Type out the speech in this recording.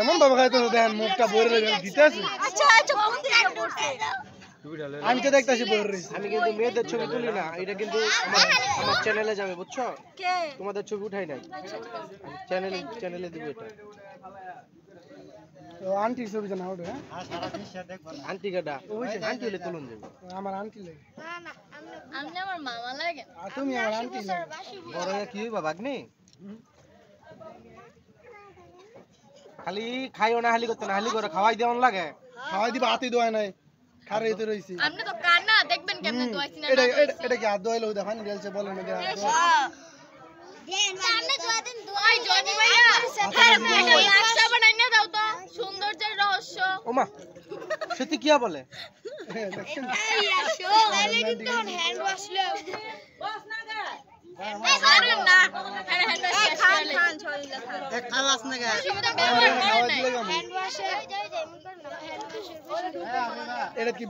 এমন বাবা খাইতো দেখেন মুখটা বইরে দিতে আছে। আচ্ছা আচ্ছা কোন দিকে পড়ছে? আমি তো দেখতাছি বইরে রইছে। আমি কিন্তু মেয়েদের ছবি তুলি না, এটা কিন্তু আমার চ্যানেলে যাবে বুঝছো? কে? তোমাদের ছবি উঠাই নাই, চ্যানেলে দিব এটা। ও আন্টি ছবি না ওটা হ্যাঁ আন্টি গাডা আন্টি হলে তুলুন দেব। আমার আন্টি লাগে। না না আমি আমার মামা লাগে। আর তুমি আমার আন্টি লাগে। বড় হয়ে কি হইবা ভাগ্নি? খালি খাইও না, হালি করতে না, হালি করে খাওয়াই দেওয়ান লাগে। খাওয়াই দিবা হাতে দোয় নাই খারে এতে রইছি। আপনি তো কানা দেখবেন কেমনে দোয়াইছি না। এটা কি হাত দোয়াইলো দেখান গেলছে বলেন না দেন সামনে দোয়া দিন দোয়াই জনি ভাইয়া একটা নকশা বানাই না দাও তো সৌন্দর্যের রহস্য। ওমা সত্যি কিয়া বলে? দেখছেন এই আসো তাহলে কিন্তু হ্যান্ড ওয়াশ লও বস না গা আরে না আরে হ্যান্ড ওয়াশ খান খান ছড়িলা খান এক খাওয়াস না গা খাওয়া দিলে হ্যান্ড ওয়াশে যাই যাই মন কর না হ্যান্ড ওয়াশের বেশি এটা কি